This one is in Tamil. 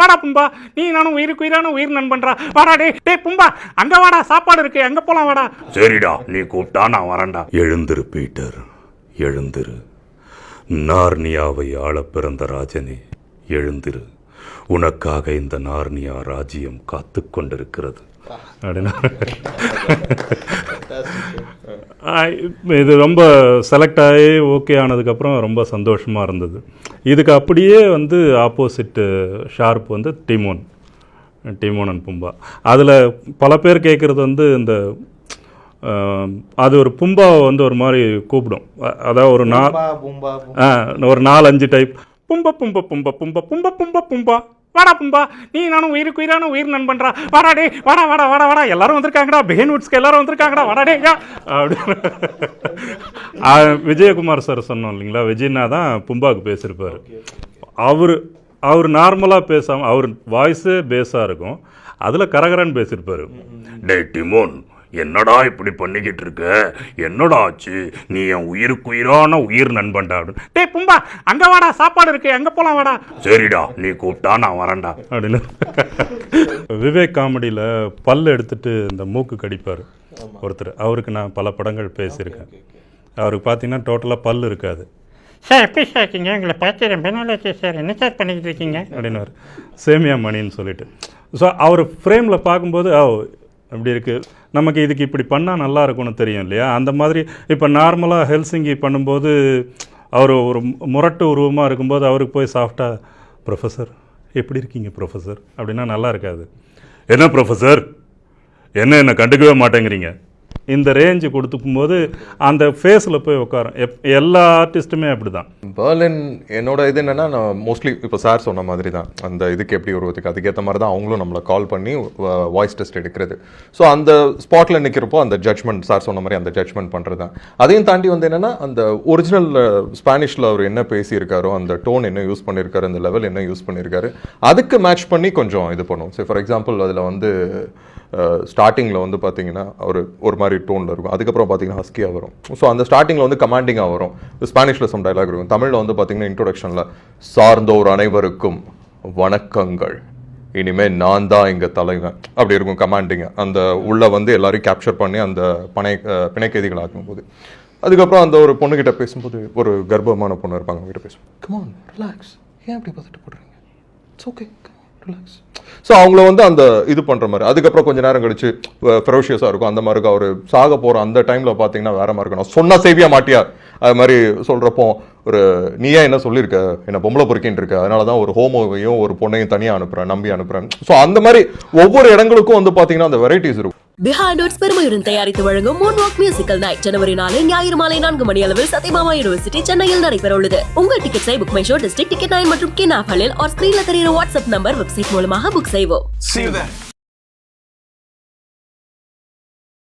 வாடா பும்பா, நீ நானும் உயிருக்கு உயிரான உயிர் நண்பன்றா. வாடா டே பும்பா, அங்க வாடா, சாப்பாடு இருக்கு, அங்க போலாம் வாடா. சரிடா, நீ கூப்பிட்டா நான் வரேன்டா. எழுந்திரு பீட்டர், எழுந்திரு. நார்னியாவை ஆள பிறந்த ராஜனே, எழுந்திரு. உனக்காக இந்த நார்னியா ராஜ்யம் காத்து கொண்டிருக்கிறது அப்படின்னா. இது ரொம்ப செலக்ட் ஆகி ஓகே ஆனதுக்கப்புறம் ரொம்ப சந்தோஷமாக இருந்தது. இதுக்கு அப்படியே வந்து ஆப்போசிட் ஷார்ப் வந்து டிமோன் அண்ட் பும்பா. அதில் பல பேர் கேட்குறது வந்து இந்த அது ஒரு பும்பாவை வந்து ஒரு மாதிரி கூப்பிடும். அதாவது ஒரு ஒரு 4-5 டைப் பும்பா பும்பா பும்பா பும்பா பும்பா பும்பா பும்பா, வாடா பும்பா, நீ நானும் உயிருக்கு உயிரான உயிர் நண்பன்றா. வாடா டே, வாடா வாடா வாடா வாடா, எல்லாரும் வந்திருக்காங்கடா, பெஹன்வுட்ஸ்க்கு எல்லாரும் வந்திருக்காங்கடா, வாடா டே யா அப்படி. விஜயகுமார் சார் சொன்னோம் இல்லைங்களா, விஜய்னா தான் பும்பாவுக்கு பேசியிருப்பார். அவர் நார்மலாக பேசாமல், அவர் வாய்ஸே பேஸாக இருக்கும், அதில் கரகரன்னு பேசியிருப்பார். டே டிமோன், என்னடா இப்படி பண்ணிக்கிட்டு இருக்க, என்னடா ஆச்சு, நீ என் உயிருக்கு உயிரான உயிர் நண்பன்டா. டே பும்பா, அங்க வாடா, சாப்பாடு இருக்கு, அங்க போலாம் வாடா. சரிடா, நீ கூப்பிட்டா நான் வரேன்டா அப்படின்னு. விவேக் காமெடியில் பல் எடுத்துட்டு இந்த மூக்கு கடிப்பார் ஒருத்தர். அவருக்கு நான் பல படங்கள் பேசியிருக்கேன். அவருக்கு பார்த்தீங்கன்னா டோட்டலாக பல் இருக்காது. சார் எப்படி சார் இருக்கீங்க, உங்களை பார்த்து ரொம்ப நாளாச்சு சார், என்ன சார் பண்ணிக்கிட்டு இருக்கீங்க அப்படின்னு. சேமியா மணின்னு சொல்லிட்டு. ஸோ அவர் ஃப்ரேமில் பார்க்கும்போது அப்படி இருக்குது, நமக்கு இதுக்கு இப்படி பண்ணால் நல்லா இருக்கும்னு தெரியும் இல்லையா. அந்த மாதிரி இப்போ நார்மலாக ஹெல்சிங்கி பண்ணும்போது அவர் ஒரு முரட்டு உருவமாக இருக்கும்போது அவருக்கு போய் சாஃப்டாக ப்ரொஃபஸர் எப்படி இருக்கீங்க ப்ரொஃபஸர் அப்படின்னா நல்லா இருக்காது. என்ன ப்ரொஃபஸர், என்ன கண்டுக்கவே மாட்டேங்கிறீங்க, இந்த ரேஞ்சு கொடுத்துக்கும்போது அந்த ஃபேஸில் போய் உட்காரும். எல்லா ஆர்டிஸ்ட்டுமே அப்படி தான். பெர்லின் என்னோட இது என்னென்னா, நான் மோஸ்ட்லி இப்போ சார் சொன்ன மாதிரி தான், அந்த இதுக்கு எப்படி உருவத்துக்கு அதுக்கேற்ற மாதிரி தான் அவங்களும் நம்மளை கால் பண்ணி வாய்ஸ் டெஸ்ட் எடுக்கிறது. ஸோ அந்த ஸ்பாட்டில் நிற்கிறப்போ அந்த ஜட்ஜ்மெண்ட், சார் சொன்ன மாதிரி அந்த ஜட்ஜ்மெண்ட் பண்ணுறது தான். அதையும் தாண்டி வந்து என்னென்னா, அந்த ஒரிஜினல் ஸ்பானிஷில் அவர் என்ன பேசியிருக்காரோ, அந்த டோன் என்ன யூஸ் பண்ணியிருக்காரு, அந்த லெவல் என்ன யூஸ் பண்ணியிருக்காரு, அதுக்கு மேட்ச் பண்ணி கொஞ்சம் இது பண்ணுவோம். ஸோ ஃபார் எக்ஸாம்பிள் அதில் வந்து ஸ்டார்டிங்கில் வந்து பார்த்தீங்கன்னா ஒரு மாதிரி டோனில் இருக்கும், அதுக்கப்புறம் பார்த்தீங்கன்னா ஹஸ்கியாக வரும். ஸோ அந்த ஸ்டார்டிங்கில் வந்து கமாண்டிங்காக வரும். ஸ்பானிஷில் சம் டைலாக் இருக்கும். தமிழில் வந்து பார்த்தீங்கன்னா இன்ட்ரோடக்ஷனில் சார்ந்தோர் அனைவருக்கும் வணக்கங்கள், இனிமேல் நான் தான் இங்கே தலைவன் அப்படி இருக்கும் கமாண்டிங்க. அந்த உள்ளே வந்து எல்லாரையும் கேப்சர் பண்ணி அந்த பிணைக்கைதிகள் ஆக்கும்போது, அதுக்கப்புறம் அந்த ஒரு பொண்ணுக்கிட்ட பேசும்போது, ஒரு கர்ப்பமான பொண்ணு இருப்பாங்க, அவங்ககிட்ட பேசுவோம், கம் ஆன் ரிலாக்ஸ், ஏன் அப்படி பார்த்துட்டு போடுறீங்க, இட்ஸ் ஓகே, ரிலாக்ஸ். ஸோ அவங்கள வந்து அந்த இது பண்ணுற மாதிரி. அதுக்கப்புறம் கொஞ்சம் நேரம் கழிச்சு ஃபெரோஷியஸாக இருக்கும். அந்த மாதிரி அவர் சாக போகிற அந்த டைமில் பார்த்தீங்கன்னா வேற மாதிரி இருக்கும். நான் சொன்னால் சேவியா மாட்டியா அது மாதிரி சொல்கிறப்போ, ஒரு நீயா என்ன சொல்லியிருக்க, என்ன பொம்பளை பொறுக்கின்னு இருக்க, அதனால தான் ஒரு ஹோமோவையும் ஒரு பொண்ணையும் தனியாக அனுப்புகிறேன், நம்பி அனுப்புகிறேன். ஸோ அந்த மாதிரி ஒவ்வொரு இடங்களுக்கும் வந்து பார்த்தீங்கன்னா அந்த வெரைட்டிஸ் இருக்கும். பிஹைண்ட் பெருமையுடன் தயாரித்து வழங்கும் மூன்வாக் மியூசிக்கல் நைட் ஜனவரி 4 ஞாயிறு மாலை 4 மணி அளவில் சத்யபாமா யூனிவர்சிட்டி சென்னையில் நடைபெற உள்ளது. உங்கள் டிக்கெட்ஸை book my show, district ticket 9 மற்றும் கின் ஆப்களில் ஸ்கிரீன்ல தெரிகிற வாட்ஸ்அப் நம்பர், வெப்சைட் மூலமாக புக் செய்வோம்.